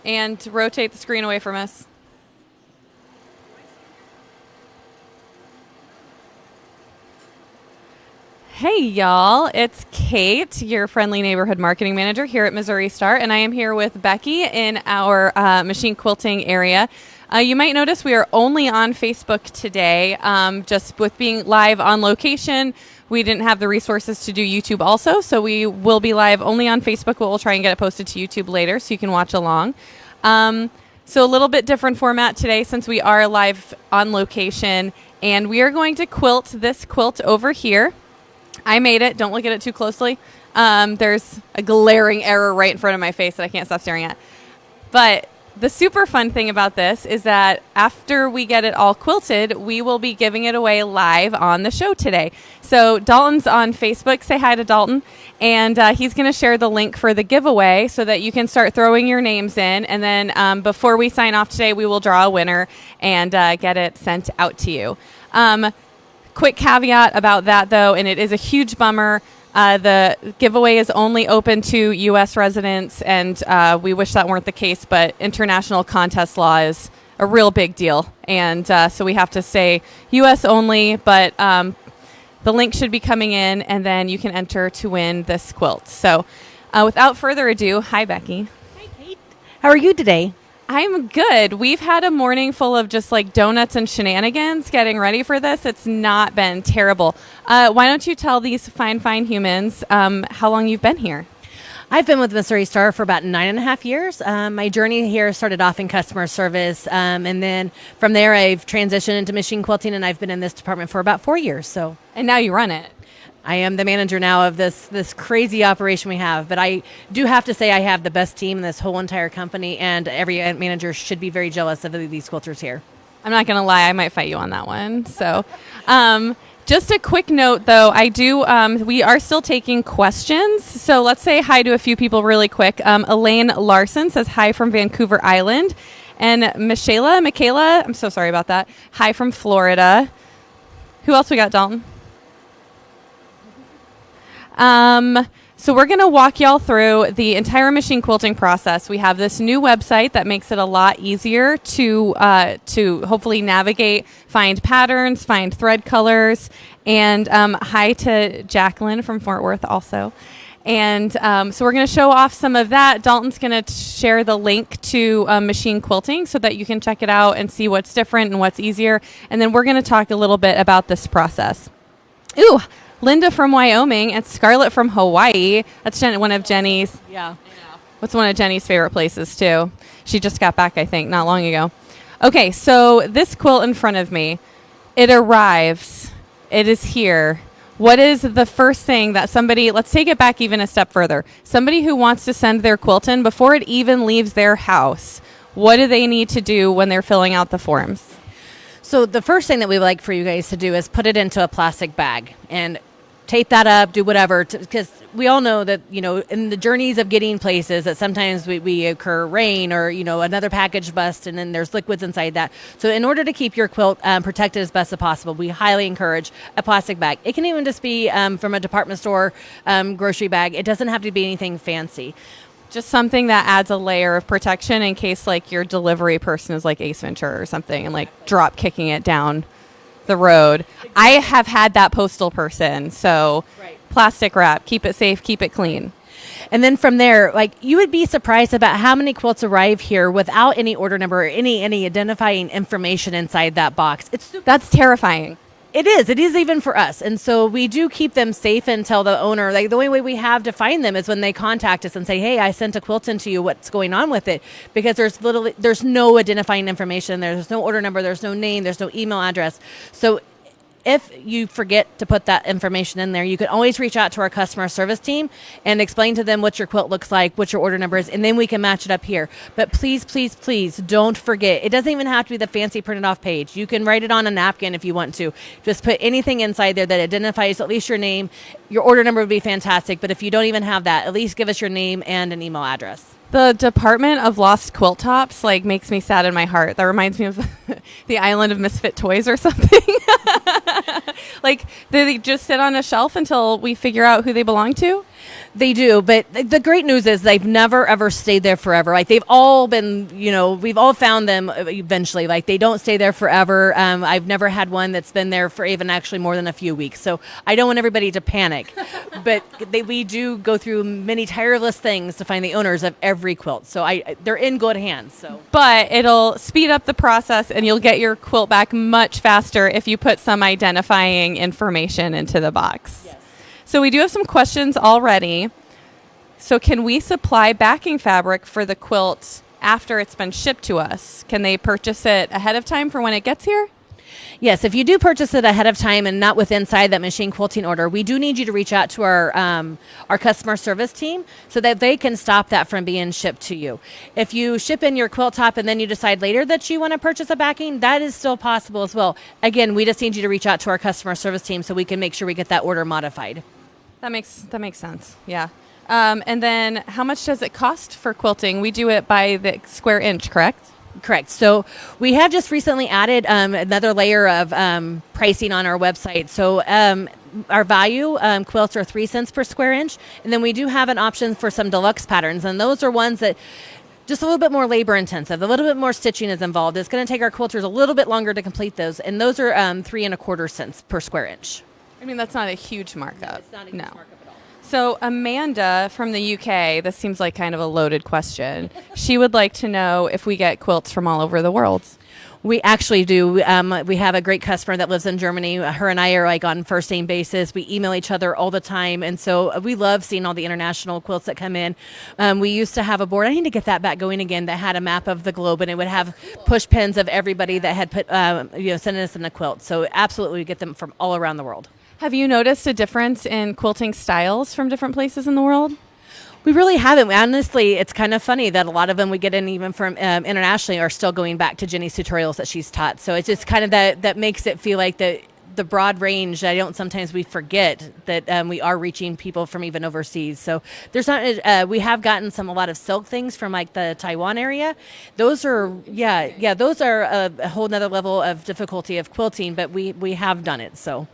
and rotate the screen away from us. Hey, y'all. It's Kate, your friendly neighborhood marketing manager here at Missouri Star, and I am here with Becky in our machine quilting area. You might notice we are only on Facebook today. Just with being live on location, we didn't have the resources to do YouTube also, so we will be live only on Facebook, but we'll try and get it posted to YouTube later so you can watch along. So a little bit different format today since we are live on location, and we are going to quilt this quilt over here. I made it. Don't look at it too closely. There's a glaring error right in front of my face that I can't stop staring at. But the super fun thing about this is that after we get it all quilted, we will be giving it away live on the show today. So Dalton's on Facebook. Say hi to Dalton. And he's going to share the link for the giveaway so that you can start throwing your names in. And then before we sign off today, we will draw a winner and get it sent out to you. Quick caveat about that, though, and it is a huge bummer. The giveaway is only open to U.S. residents, and we wish that weren't the case, but international contest law is a real big deal. And so we have to say U.S. only, but the link should be coming in, and then you can enter to win this quilt. So without further ado, hi, Becky. Hi, Kate. How are you today? I'm good. We've had a morning full of just like donuts and shenanigans getting ready for this. It's not been terrible. Why don't you tell these fine humans how long you've been here? I've been with Missouri Star for about 9.5 years. My journey here started off in customer service, and then from there I've transitioned into machine quilting, and I've been in this department for about 4 years. So, and now you run it. I am the manager now of this crazy operation we have, but I do have to say I have the best team in this whole entire company, and every manager should be very jealous of these quilters here. I'm not going to lie, I might fight you on that one. So, just a quick note, though, we are still taking questions. So let's say hi to a few people really quick. Elaine Larson says hi from Vancouver Island, and Michaela, I'm so sorry about that. Hi from Florida. Who else we got, Dalton? So we're going to walk y'all through the entire machine quilting process. We have this new website that makes it a lot easier to hopefully navigate, find patterns, find thread colors, and hi to Jacqueline from Fort Worth also. And so we're going to show off some of that. Dalton's going to share the link to machine quilting so that you can check it out and see what's different and what's easier. And then we're going to talk a little bit about this process. Ooh! Linda from Wyoming and Scarlett from Hawaii. That's one of Jenny's. Yeah. What's one of Jenny's favorite places, too? She just got back, I think, not long ago. Okay, so this quilt in front of me, it arrives. It is here. What is the first thing that somebody, let's take it back even a step further. Somebody who wants to send their quilt in before it even leaves their house, what do they need to do when they're filling out the forms? So the first thing that we would like for you guys to do is put it into a plastic bag and tape that up, do whatever, because we all know that, in the journeys of getting places that sometimes we occur rain or, another package bust, and then there's liquids inside that. So in order to keep your quilt protected as best as possible, we highly encourage a plastic bag. It can even just be from a department store grocery bag. It doesn't have to be anything fancy. Just something that adds a layer of protection in case like your delivery person is like Ace Ventura or something and like drop kicking it down the road. Exactly. I have had that postal person. So right. Plastic wrap, keep it safe, keep it clean. And then from there, you would be surprised about how many quilts arrive here without any order number or any identifying information inside that box. That's terrifying. It is even for us. And so we do keep them safe until the owner, the only way we have to find them is when they contact us and say, hey, I sent a quilt into you. What's going on with it? Because there's no identifying information. There's no order number. There's no name. There's no email address. So if you forget to put that information in there, you can always reach out to our customer service team and explain to them what your quilt looks like, what your order number is, and then we can match it up here. But please, please, please don't forget. It doesn't even have to be the fancy printed off page. You can write it on a napkin if you want to. Just put anything inside there that identifies at least your name. Your order number would be fantastic, but if you don't even have that, at least give us your name and an email address. The Department of Lost Quilt Tops makes me sad in my heart. That reminds me of the Island of Misfit Toys or something. They just sit on a shelf until we figure out who they belong to. They do, but the great news is they've never ever stayed there forever. Like they've all been, we've all found them eventually. Like they don't stay there forever. I've never had one that's been there for even actually more than a few weeks. So I don't want everybody to panic, but we do go through many tireless things to find the owners of every quilt. So they're in good hands. So, but it'll speed up the process, and you'll get your quilt back much faster if you put some identifying information into the box. yes. So we do have some questions already. So can we supply backing fabric for the quilt after it's been shipped to us? Can they purchase it ahead of time for when it gets here? Yes, if you do purchase it ahead of time and not with inside that machine quilting order, we do need you to reach out to our customer service team so that they can stop that from being shipped to you. If you ship in your quilt top and then you decide later that you want to purchase a backing, that is still possible as well. Again, we just need you to reach out to our customer service team so we can make sure we get that order modified. That makes sense. Yeah. And then how much does it cost for quilting? We do it by the square inch, correct? Correct. So we have just recently added another layer of pricing on our website. So our value quilts are 3 cents per square inch. And then we do have an option for some deluxe patterns. And those are ones that just a little bit more labor intensive, a little bit more stitching is involved. It's going to take our quilters a little bit longer to complete those. And those are 3.25 cents per square inch. I mean, that's not a huge markup. No, it's not a huge markup at all. So Amanda from the UK, this seems like kind of a loaded question. She would like to know if we get quilts from all over the world. We actually do. We have a great customer that lives in Germany. Her and I are like on first name basis. We email each other all the time. And so we love seeing all the international quilts that come in. We used to have a board. I need to get that back going again that had a map of the globe, and it would have push pins of everybody that had put, sent us in a quilt. So absolutely we get them from all around the world. Have you noticed a difference in quilting styles from different places in the world? We really haven't. Honestly, it's kind of funny that a lot of them we get in even from internationally are still going back to Jenny's tutorials that she's taught. So it's just kind of that makes it feel like the broad range. Sometimes we forget that we are reaching people from even overseas. So there's not, we have gotten a lot of silk things from like the Taiwan area. Those are, those are a whole nother level of difficulty of quilting, but we have done it. So.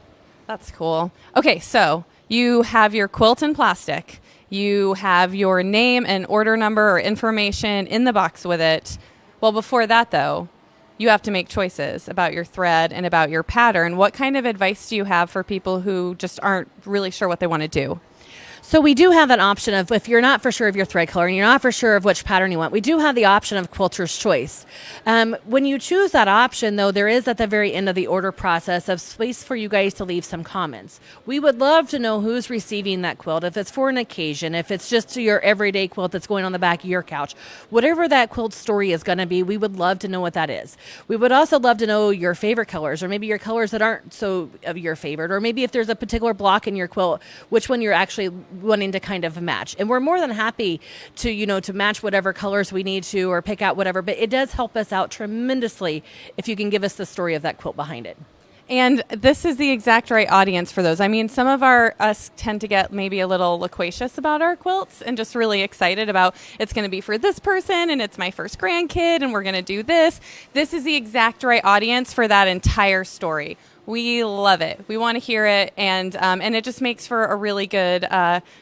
That's cool. Okay, so you have your quilt in plastic. You have your name and order number or information in the box with it. Well, before that, though, you have to make choices about your thread and about your pattern. What kind of advice do you have for people who just aren't really sure what they want to do? So we do have an option of, if you're not for sure of your thread color and you're not for sure of which pattern you want, we do have the option of quilter's choice. When you choose that option, though, there is at the very end of the order process of space for you guys to leave some comments. We would love to know who's receiving that quilt, if it's for an occasion, if it's just your everyday quilt that's going on the back of your couch. Whatever that quilt story is going to be, we would love to know what that is. We would also love to know your favorite colors, or maybe your colors that aren't so of your favorite, or maybe if there's a particular block in your quilt, which one you're actually wanting to kind of match. And we're more than happy to match whatever colors we need to or pick out whatever, but it does help us out tremendously if you can give us the story of that quilt behind it. And this is the exact right audience for those. I mean, some of us tend to get maybe a little loquacious about our quilts and just really excited about it's going to be for this person and it's my first grandkid and we're going to do this. This is the exact right audience for that entire story. We love it. We want to hear it, and it just makes for a really good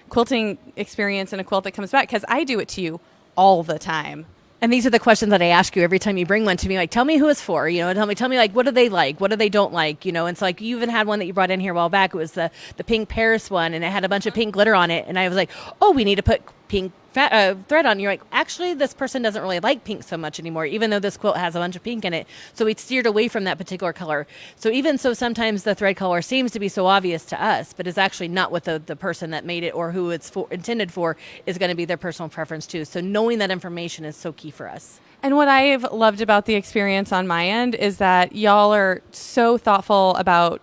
quilting experience and a quilt that comes back, because I do it to you all the time. And these are the questions that I ask you every time you bring one to me. Like, tell me who it's for. Tell me, like, what do they like? What do they don't like? And so, like, you even had one that you brought in here a while back. It was the pink Paris one, and it had a bunch of pink glitter on it. And I was like, oh, we need to put pink thread on. You're like, actually, this person doesn't really like pink so much anymore, even though this quilt has a bunch of pink in it. So we steered away from that particular color. So even so, sometimes the thread color seems to be so obvious to us, but it's actually not what the person that made it or who it's intended for is going to be their personal preference too. So knowing that information is so key for us. And what I've loved about the experience on my end is that y'all are so thoughtful about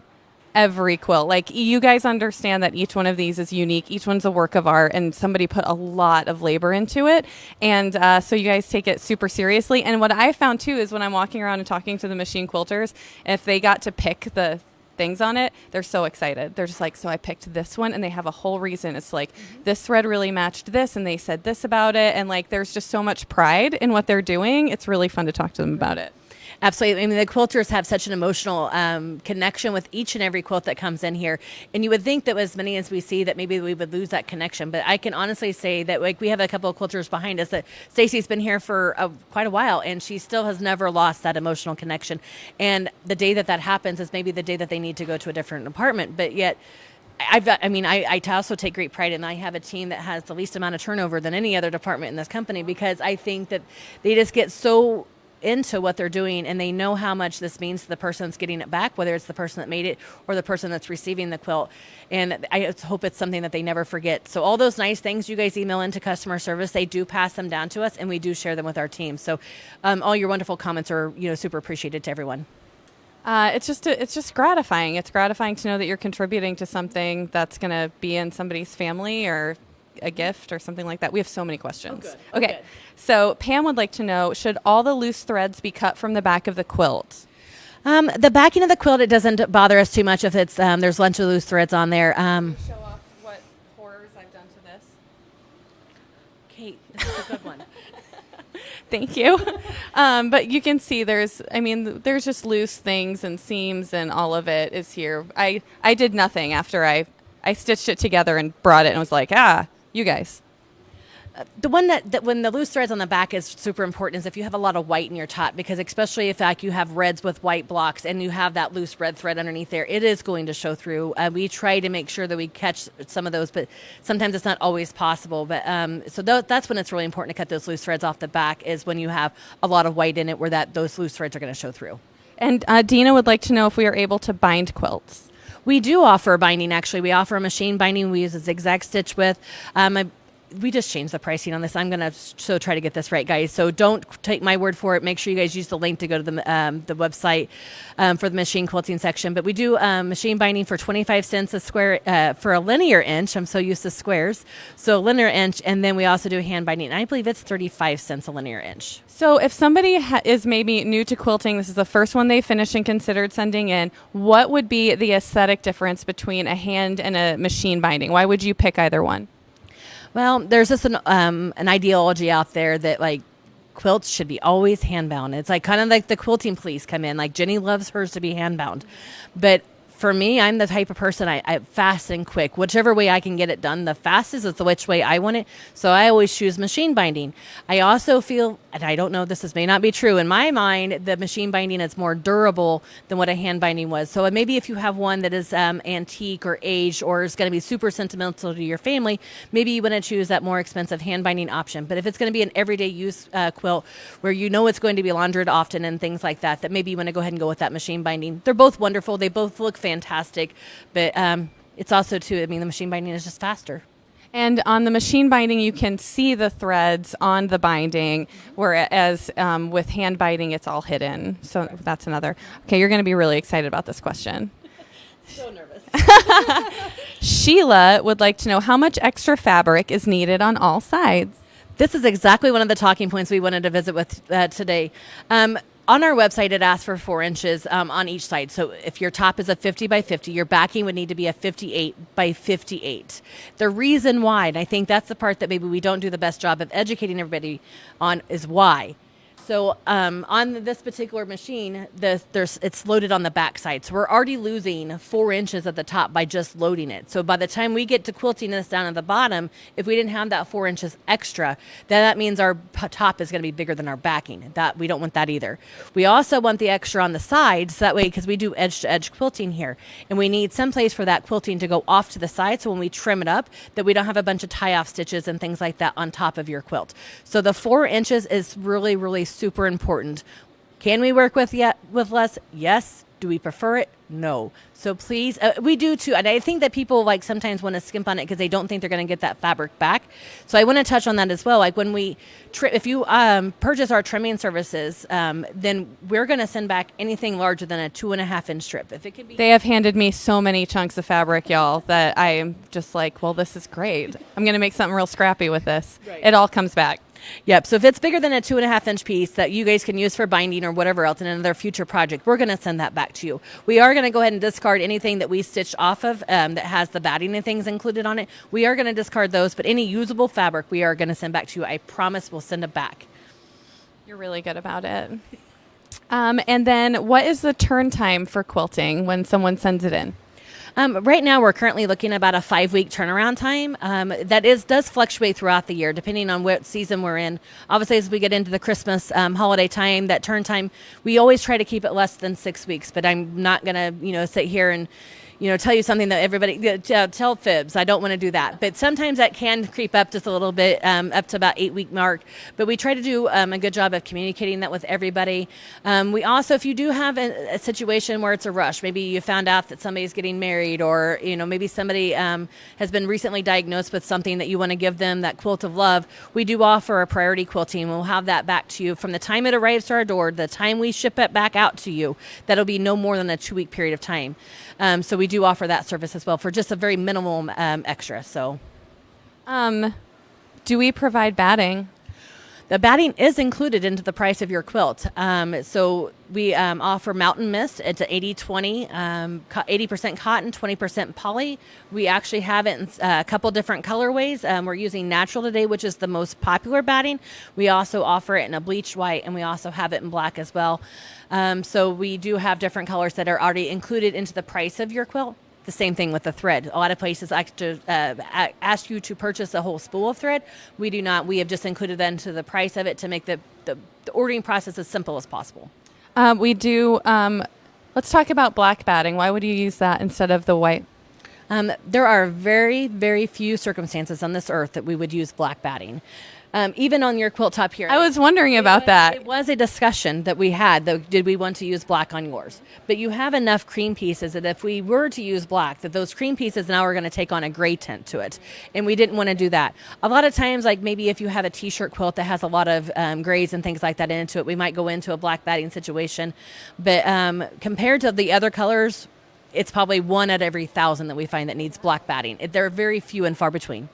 every quilt. Like, you guys understand that each one of these is unique. Each one's a work of art, and somebody put a lot of labor into it. And so you guys take it super seriously. And what I found too is when I'm walking around and talking to the machine quilters, if they got to pick the things on it, they're so excited. They're just like, so I picked this one, and they have a whole reason. It's like, this thread really matched this, and they said this about it. And like, there's just so much pride in what they're doing. It's really fun to talk to them about it. Absolutely. I mean, the quilters have such an emotional connection with each and every quilt that comes in here. And you would think that as many as we see that maybe we would lose that connection. But I can honestly say that like we have a couple of quilters behind us that Stacy's been here for quite a while and she still has never lost that emotional connection. And the day that that happens is maybe the day that they need to go to a different department. But yet I also take great pride in I have a team that has the least amount of turnover than any other department in this company because I think that they just get so into what they're doing and they know how much this means to the person that's getting it back, whether it's the person that made it or the person that's receiving the quilt. And I hope it's something that they never forget. So all those nice things you guys email into customer service, they do pass them down to us and we do share them with our team. So all your wonderful comments are super appreciated to everyone. It's just gratifying. It's gratifying to know that you're contributing to something that's going to be in somebody's family or a gift or something like that. We have so many questions. Oh, good. Okay. Good. So Pam would like to know, should all the loose threads be cut from the back of the quilt? The backing of the quilt, it doesn't bother us too much if it's there's a bunch of loose threads on there. Show off what horrors I've done to this. Kate, this is a good one. Thank you. But you can see there's just loose things and seams and all of it is here. I did nothing after I stitched it together and brought it and was like, you guys. The one that when the loose threads on the back is super important is if you have a lot of white in your top, because especially if like you have reds with white blocks and you have that loose red thread underneath there, it is going to show through. We try to make sure that we catch some of those, but sometimes it's not always possible. But that's when it's really important to cut those loose threads off the back is when you have a lot of white in it where those loose threads are going to show through. And Dina would like to know if we are able to bind quilts. We do offer binding, actually. We offer a machine binding. We use a zigzag stitch width. We just changed the pricing on this. I'm going to try to get this right, guys. So don't take my word for it. Make sure you guys use the link to go to the website for the machine quilting section. But we do machine binding for 25 cents a square for a linear inch. I'm so used to squares. So linear inch. And then we also do hand binding. I believe it's 35 cents a linear inch. So if somebody is maybe new to quilting, this is the first one they finished and considered sending in, what would be the aesthetic difference between a hand and a machine binding? Why would you pick either one? Well, there's just an ideology out there that like quilts should be always hand bound. It's like kind of like the quilting police come in. Like Jenny loves hers to be hand bound, but for me, I'm the type of person I fast and quick. Whichever way I can get it done, the fastest is the which way I want it. So I always choose machine binding. I also feel, and I don't know, this may not be true. In my mind, the machine binding is more durable than what a hand binding was. So maybe if you have one that is antique or aged or is going to be super sentimental to your family, maybe you want to choose that more expensive hand binding option. But if it's going to be an everyday use quilt where you know it's going to be laundered often and things like that, that maybe you want to go ahead and go with that machine binding. They're both wonderful. They both look fantastic, but it's also too, the machine binding is just faster. And on the machine binding, you can see the threads on the binding, whereas with hand binding, it's all hidden. So that's another. Okay, you're going to be really excited about this question. So nervous. Sheila would like to know how much extra fabric is needed on all sides. This is exactly one of the talking points we wanted to visit with today. On our website, it asks for 4 inches on each side. So if your top is a 50 by 50, your backing would need to be a 58 by 58. The reason why, and I think that's the part that maybe we don't do the best job of educating everybody on, is why. So on this particular machine, it's loaded on the back side. So we're already losing 4 inches at the top by just loading it. So by the time we get to quilting this down at the bottom, if we didn't have that 4 inches extra, then that means our top is going to be bigger than our backing. That we don't want that either. We also want the extra on the sides, so that way, because we do edge-to-edge quilting here, and we need some place for that quilting to go off to the side, so when we trim it up, that we don't have a bunch of tie-off stitches and things like that on top of your quilt. So the 4 inches is really, really super important. Can we work with less? Yes. Do we prefer it? No. So please, we do too. And I think that people like sometimes want to skimp on it because they don't think they're going to get that fabric back. So I want to touch on that as well. Like when we, if you purchase our trimming services, then we're going to send back anything larger than a 2.5 inch strip. If it could be, they have handed me so many chunks of fabric, y'all, that I am just like, well, this is great. I'm going to make something real scrappy with this. Right. It all comes back. Yep. So if it's bigger than a 2.5 inch piece that you guys can use for binding or whatever else in another future project, we're going to send that back to you. We are going to go ahead and discard anything that we stitched off of that has the batting and things included on it. We are going to discard those, but any usable fabric we are going to send back to you. I promise we'll send it back. You're really good about it. And then what is the turn time for quilting when someone sends it in? Right now, we're currently looking at about a 5-week turnaround time. Does fluctuate throughout the year, depending on what season we're in. Obviously, as we get into the Christmas holiday time, that turn time, we always try to keep it less than 6 weeks. But I'm not gonna, sit here and tell you something that everybody tell fibs. I don't want to do that. But sometimes that can creep up just a little bit, up to about 8-week mark. But we try to do a good job of communicating that with everybody. We also, if you do have a situation where it's a rush, maybe you found out that somebody's getting married, or maybe somebody has been recently diagnosed with something that you want to give them that quilt of love, we do offer a priority quilting. We'll have that back to you from the time it arrives to our door, the time we ship it back out to you. That'll be no more than a 2-week period of time. So we do offer that service as well for just a very minimal extra. So, do we provide batting? the batting is included into the price of your quilt. So we offer Mountain Mist. It's an 80-20, 80% cotton, 20% poly. We actually have it in a couple different colorways. We're using natural today, which is the most popular batting. We also offer it in a bleached white, and we also have it in black as well. So we do have different colors that are already included into the price of your quilt. The same thing with the thread. A lot of places like to ask you to purchase a whole spool of thread. We do not. We have just included that into the price of it to make the ordering process as simple as possible. We do. Let's talk about black batting. Why would you use that instead of the white? There are very, very few circumstances on this earth that we would use black batting. Even on your quilt top here. I was wondering about that. It was a discussion that we had, though, did we want to use black on yours? But you have enough cream pieces that if we were to use black, that those cream pieces now are going to take on a gray tint to it. And we didn't want to do that. A lot of times, like maybe if you have a t-shirt quilt that has a lot of grays and things like that into it, we might go into a black batting situation. But compared to the other colors, it's probably 1 out of every 1,000 that we find that needs black batting. They're very few and far between.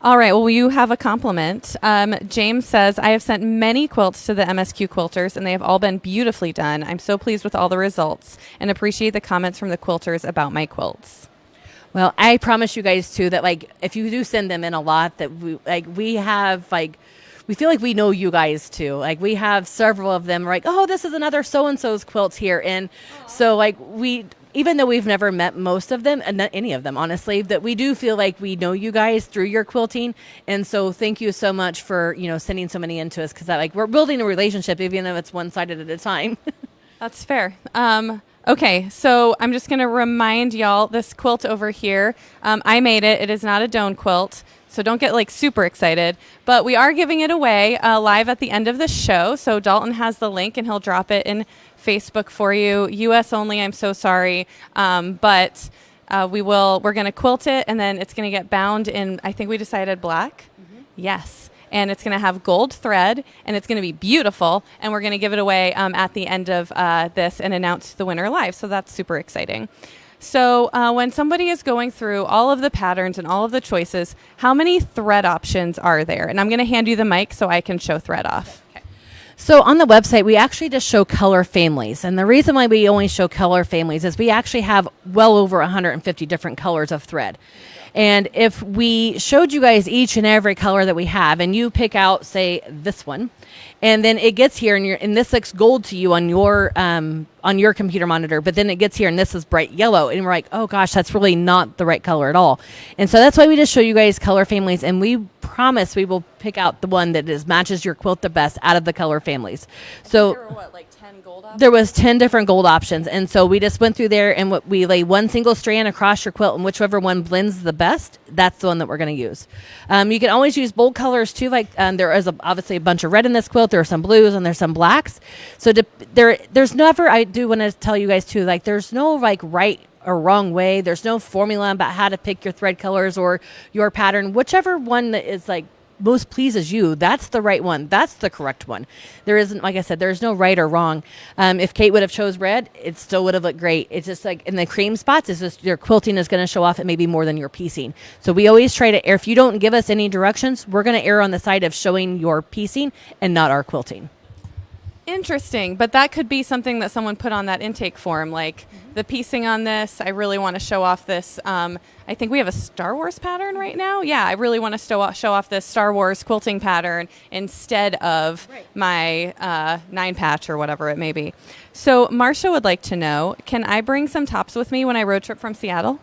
All right. Well, you have a compliment. James says, I have sent many quilts to the MSQ quilters, and they have all been beautifully done. I'm so pleased with all the results and appreciate the comments from the quilters about my quilts. Well, I promise you guys, too, that, like, if you do send them in a lot, that we have, like, we feel like we know you guys, too. Like, we have several of them, like, oh, this is another so-and-so's quilts here. And so, like, even though we've never met most of them, and not any of them, honestly, that we do feel like we know you guys through your quilting. And so thank you so much for, sending so many into us, because we're building a relationship, even though it's one-sided at a time. That's fair. Okay, so I'm just going to remind y'all, this quilt over here, I made it. It is not a Doan quilt, so don't get super excited. But we are giving it away live at the end of the show. So Dalton has the link, and he'll drop it in Facebook for you. US only, I'm so sorry. But we're going to quilt it, and then it's going to get bound in, I think we decided black. Mm-hmm. Yes. And it's going to have gold thread, and it's going to be beautiful. And we're going to give it away at the end of this and announce the winner live. So that's super exciting. So when somebody is going through all of the patterns and all of the choices, how many thread options are there? And I'm going to hand you the mic so I can show thread off. Okay. So on the website, we actually just show color families. And the reason why we only show color families is we actually have well over 150 different colors of thread. And if we showed you guys each and every color that we have, and you pick out, say, this one, and then it gets here, and this looks gold to you on your computer monitor, but then it gets here, and this is bright yellow, and we're like, oh gosh, that's really not the right color at all. And so that's why we just show you guys color families, and we promise we will pick out the one that matches your quilt the best out of the color families. So there were 10 gold options? There was 10 different gold options, and so we just went through there, and we lay one single strand across your quilt, and whichever one blends the best, that's the one that we're going to use. You can always use bold colors too, there is obviously a bunch of red in this quilt. There are some blues and there's some blacks. So there's never, I do want to tell you guys too, there's no right or wrong way. There's no formula about how to pick your thread colors or your pattern. Whichever one that is most pleases you, that's the right one. That's the correct one. There isn't, like I said, there's no right or wrong. If Kate would have chose red, it still would have looked great. It's just in the cream spots, it's just your quilting is going to show off it maybe more than your piecing. So we always try to, if you don't give us any directions, we're going to err on the side of showing your piecing and not our quilting. Interesting, but that could be something that someone put on that intake form, like the piecing on this. I really want to show off this. I think we have a Star Wars pattern right now. Yeah, I really want to show off this Star Wars quilting pattern instead of my 9-patch or whatever it may be. So Marcia would like to know, can I bring some tops with me when I road trip from Seattle?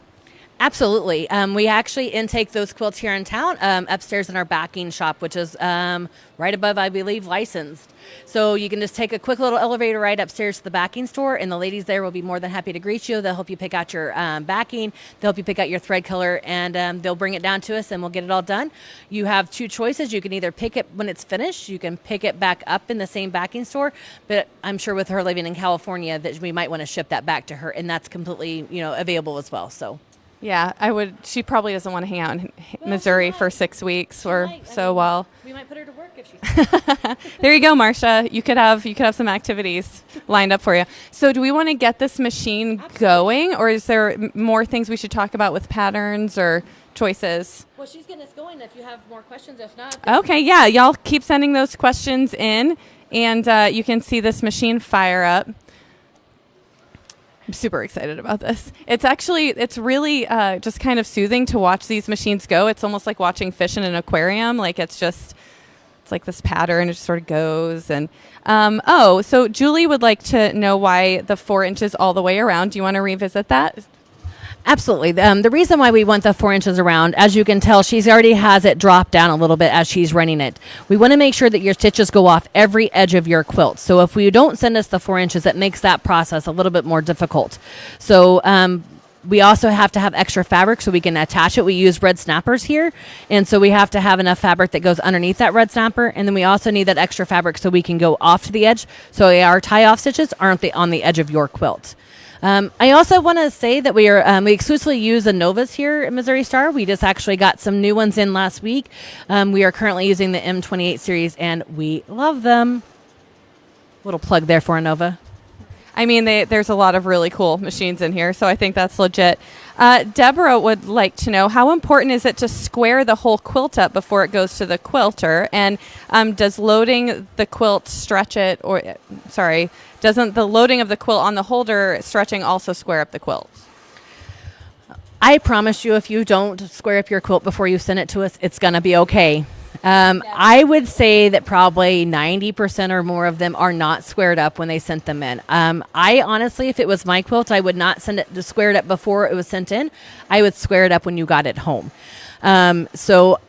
Absolutely. We actually intake those quilts here in town upstairs in our backing shop, which is right above, I believe, licensed. So you can just take a quick little elevator ride upstairs to the backing store, and the ladies there will be more than happy to greet you. They'll help you pick out your backing. They'll help you pick out your thread color, and they'll bring it down to us, and we'll get it all done. You have two choices. You can either pick it when it's finished. You can pick it back up in the same backing store, but I'm sure with her living in California that we might want to ship that back to her, and that's completely, available as well. So. Yeah, I would. She probably doesn't want to hang out in Missouri for 6 weeks or so. While we might put her to work if she's. There you go, Marcia. You could have some activities lined up for you. So, do we want to get this machine going, or is there more things we should talk about with patterns or choices? Well, she's getting us going. If you have more questions, if not. Okay, yeah, y'all keep sending those questions in, and you can see this machine fire up. I'm super excited about this. It's really just kind of soothing to watch these machines go. It's almost like watching fish in an aquarium. Like it's like this pattern. It just sort of goes. And so Julie would like to know why the 4 inches all the way around. Do you want to revisit that? Absolutely. The reason why we want the 4 inches around, as you can tell, she's already has it dropped down a little bit as she's running it. We want to make sure that your stitches go off every edge of your quilt. So if you don't send us the 4 inches, it makes that process a little bit more difficult. So we also have to have extra fabric so we can attach it. We use red snappers here. And so we have to have enough fabric that goes underneath that red snapper. And then we also need that extra fabric so we can go off to the edge. So our tie-off stitches aren't on the edge of your quilt. I also want to say that we exclusively use the Novas here at Missouri Star. We just actually got some new ones in last week. We are currently using the M28 series, and we love them. Little plug there for a Nova. I mean, there's a lot of really cool machines in here, so I think that's legit. Deborah would like to know, how important is it to square the whole quilt up before it goes to the quilter? And does loading the quilt stretch it, doesn't the loading of the quilt on the holder stretching also square up the quilt? I promise you, if you don't square up your quilt before you send it to us, it's going to be okay. I would say that probably 90% or more of them are not squared up when they sent them in. I honestly, if it was my quilt, I would not send it to square it up before it was sent in. I would square it up when you got it home. So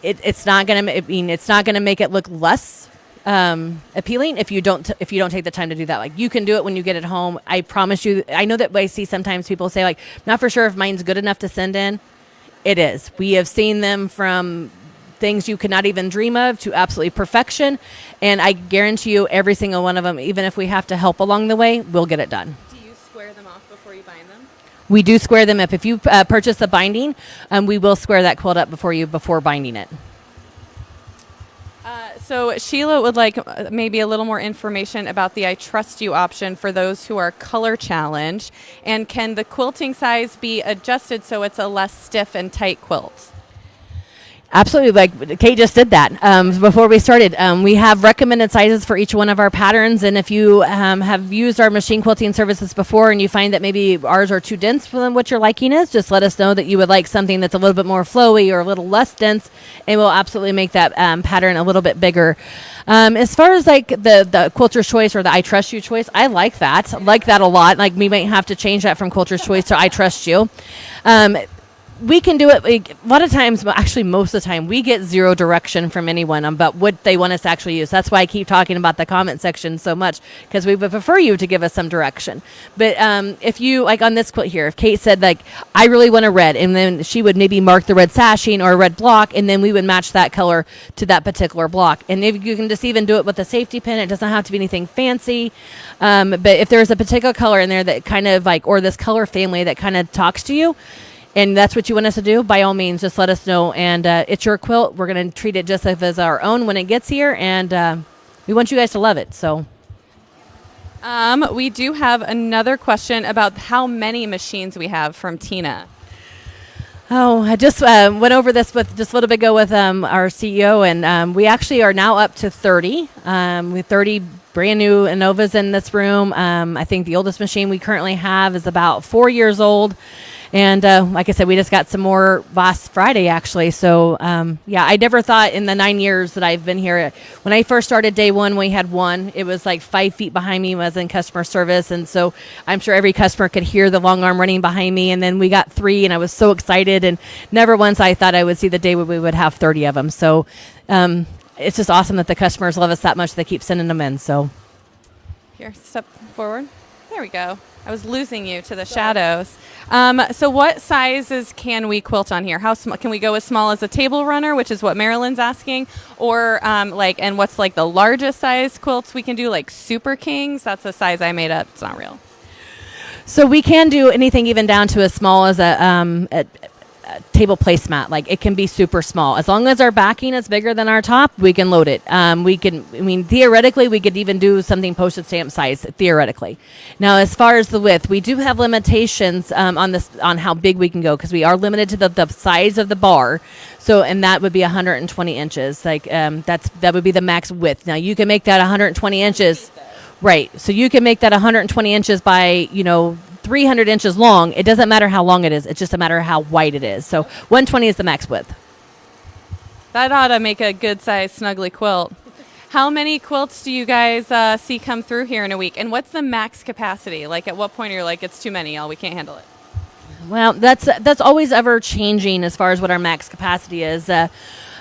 it's not going to make it look less appealing if you don't take the time to do that. Like, you can do it when you get it home. I promise you. I know that I see sometimes people say, like, not for sure if mine's good enough to send in. It is. We have seen them from things you could not even dream of to absolutely perfection, and I guarantee you every single one of them, even if we have to help along the way, we'll get it done. Do you square them off before you bind them? We do square them up. If you purchase the binding, we will square that quilt up before binding it. So Sheila would like maybe a little more information about the I Trust You option for those who are color challenged, and can the quilting size be adjusted so it's a less stiff and tight quilt? Absolutely. Like Kate just did that before we started. We have recommended sizes for each one of our patterns. And if you have used our machine quilting services before and you find that maybe ours are too dense for what your liking is, just let us know that you would like something that's a little bit more flowy or a little less dense, and we'll absolutely make that pattern a little bit bigger. As far as like the quilter's choice or the I Trust You choice, I like that. I like that a lot. Like, we might have to change that from quilter's choice to I Trust You. We can do it. A lot of times, actually most of the time, we get zero direction from anyone about what they want us to actually use. That's why I keep talking about the comment section so much, because we would prefer you to give us some direction. But if you, like on this quilt here, if Kate said, like, I really want a red, and then she would maybe mark the red sashing or a red block, and then we would match that color to that particular block. And if you can just even do it with a safety pin, it doesn't have to be anything fancy. But if there's a particular color in there that kind of like, or this color family that kind of talks to you, and that's what you want us to do, by all means, just let us know. And it's your quilt. We're going to treat it just as our own when it gets here. And we want you guys to love it. So, we do have another question about how many machines we have from Tina. Oh, I just went over this with just a little bit ago with our CEO, and we actually are now up to 30. With 30 brand new Innovas in this room. I think the oldest machine we currently have is about 4 years old. And like I said, we just got some more last Friday, actually. So, yeah, I never thought in the 9 years that I've been here. When I first started day one, we had one. It was like 5 feet behind me, was in customer service. And so I'm sure every customer could hear the long arm running behind me. And then we got 3, and I was so excited. And never once I thought I would see the day where we would have 30 of them. So it's just awesome that the customers love us that much. They keep sending them in. So Here, step forward. There we go. I was losing you to the shadows. So what sizes can we quilt on here? How small can we go? As small as a table runner, which is what Marilyn's asking, or and what's like the largest size quilts we can do, like Super Kings? That's a size I made up. It's not real. So we can do anything even down to as small as a table placemat. Like it can be super small. As long as our backing is bigger than our top, we can load it. Theoretically, we could even do something postage stamp size, theoretically. Now, as far as the width, we do have limitations on how big we can go, because we are limited to the size of the bar. So, and that would be 120 inches. That would be the max width. Now, you can make that 120 inches. Right. So you can make that 120 inches by, 300 inches long. It doesn't matter how long it is. It's just a matter of how wide it is. So 120 is the max width. That ought to make a good size snuggly quilt. How many quilts do you guys see come through here in a week? And what's the max capacity? Like at what point are you like, it's too many, y'all, we can't handle it? Well, that's always ever changing as far as what our max capacity is.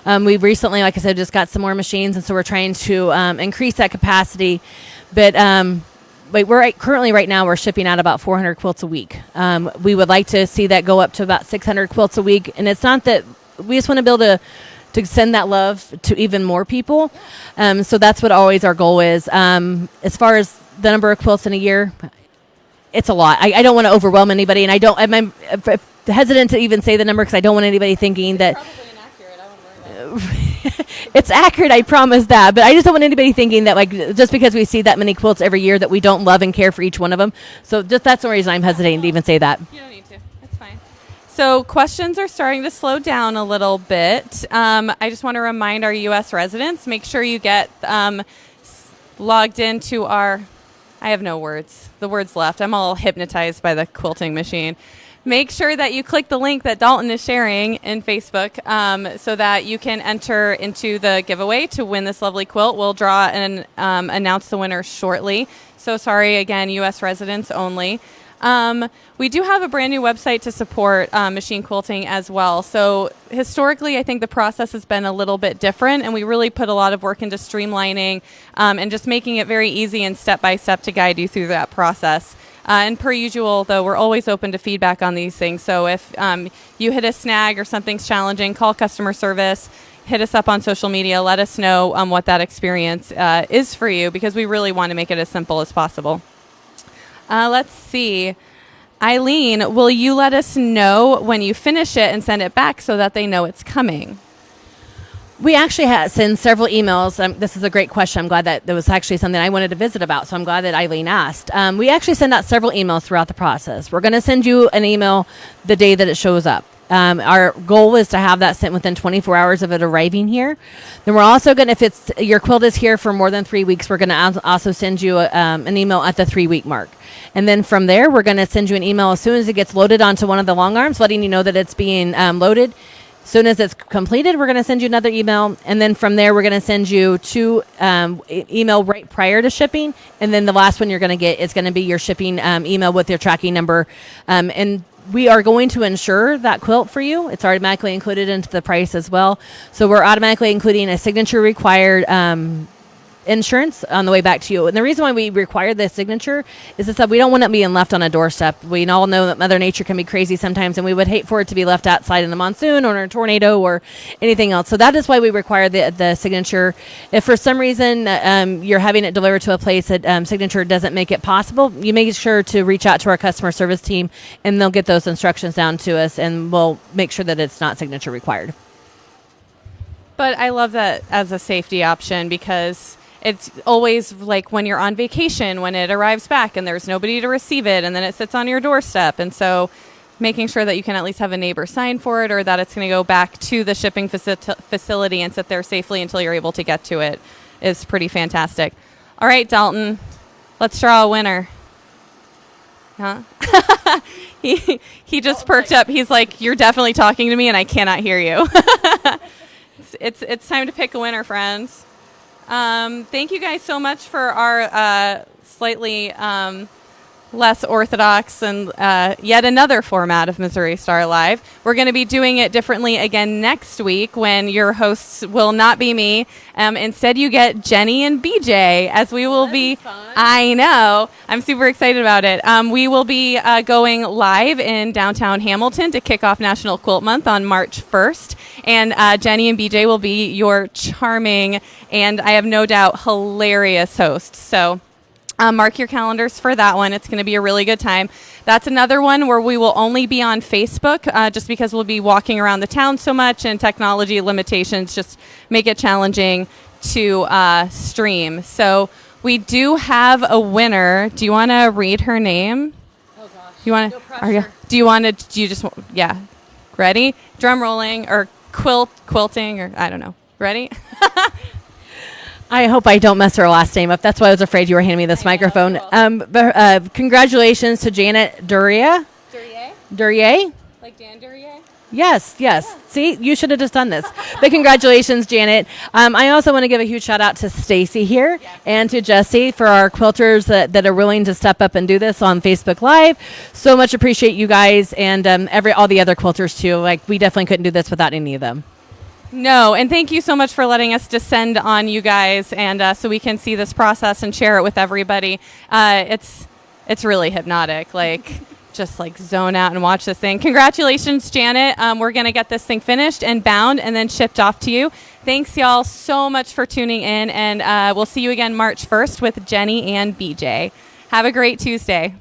We've recently, like I said, just got some more machines, and so we're trying to increase that capacity. But we're currently right now we're shipping out about 400 quilts a week. We would like to see that go up to about 600 quilts a week, and it's not that we just want to be able to send that love to even more people. So that's what always our goal is. As far as the number of quilts in a year, it's a lot. I don't want to overwhelm anybody, and I'm hesitant to even say the number because I don't want anybody thinking that. Probably inaccurate. I won't worry about it. It's accurate, I promise that. But I just don't want anybody thinking that, like, just because we see that many quilts every year, that we don't love and care for each one of them. So just that's the reason I'm hesitating to even say that. You don't need to. That's fine. So questions are starting to slow down a little bit. I just want to remind our U.S. residents, make sure you get logged into our... I have no words. The words left. I'm all hypnotized by the quilting machine. Make sure that you click the link that Dalton is sharing in Facebook so that you can enter into the giveaway to win this lovely quilt. We'll draw and announce the winner shortly. So sorry, again, U.S. residents only. We do have a brand new website to support machine quilting as well. So historically, I think the process has been a little bit different, and we really put a lot of work into streamlining and just making it very easy and step-by-step to guide you through that process. And per usual, though, we're always open to feedback on these things. So if you hit a snag or something's challenging, call customer service, hit us up on social media, let us know what that experience is for you, because we really want to make it as simple as possible. Let's see. Eileen, will you let us know when you finish it and send it back so that they know it's coming? We actually send several emails. This is a great question. I'm glad that there was actually something I wanted to visit about, so I'm glad that Eileen asked. We actually send out several emails throughout the process. We're going to send you an email the day that it shows up. Our goal is to have that sent within 24 hours of it arriving here. Then we're also going to, if it's your quilt is here for more than 3 weeks, we're going to also send you an email at the 3-week mark. And then from there, we're going to send you an email as soon as it gets loaded onto one of the long arms, letting you know that it's being loaded. As soon as it's completed, we're going to send you another email. And then from there, we're going to send you 2 email right prior to shipping. And then the last one you're going to get is going to be your shipping email with your tracking number. And we are going to insure that quilt for you. It's automatically included into the price as well. So we're automatically including a signature required insurance on the way back to you. And the reason why we require the signature is that we don't want it being left on a doorstep. We all know that Mother Nature can be crazy sometimes, and we would hate for it to be left outside in a monsoon or in a tornado or anything else. So that is why we require the signature. If for some reason you're having it delivered to a place that signature doesn't make it possible, you make sure to reach out to our customer service team, and they'll get those instructions down to us, and we'll make sure that it's not signature required. But I love that as a safety option, because it's always like when you're on vacation, when it arrives back and there's nobody to receive it, and then it sits on your doorstep. And so making sure that you can at least have a neighbor sign for it, or that it's going to go back to the shipping facility and sit there safely until you're able to get to it, is pretty fantastic. All right, Dalton, let's draw a winner. Huh? he just perked up. He's like, "You're definitely talking to me, and I cannot hear you." It's time to pick a winner, friends. Thank you guys so much for our slightly less orthodox and yet another format of Missouri Star Live. We're going to be doing it differently again next week, when your hosts will not be me. Instead, you get Jenny and BJ, as we will be. Fun. I know. I'm super excited about it. We will be going live in downtown Hamilton to kick off National Quilt Month on March 1st. And Jenny and BJ will be your charming and, I have no doubt, hilarious hosts. So mark your calendars for that one. It's going to be a really good time. That's another one where we will only be on Facebook, just because we'll be walking around the town so much, and technology limitations just make it challenging to stream. So we do have a winner. Do you want to read her name? Oh gosh. You want to? Do you want to? Do you just? Yeah. Ready? Drum rolling, or quilting, or I don't know. Ready? I hope I don't mess her last name up. That's why I was afraid you were handing me this microphone. Congratulations to Janet Duryea. Duryea? Like Dan Duryea? Yes. See, you should have just done this. But congratulations, Janet. I also want to give a huge shout out to Stacy here and to Jesse for our quilters that are willing to step up and do this on Facebook Live. So much appreciate you guys, and all the other quilters too. Like, we definitely couldn't do this without any of them. No, and thank you so much for letting us descend on you guys, and so we can see this process and share it with everybody. It's really hypnotic. Like, just like zone out and watch this thing. Congratulations, Janet. We're going to get this thing finished and bound and then shipped off to you. Thanks, y'all, so much for tuning in, and we'll see you again March 1st with Jenny and BJ. Have a great Tuesday.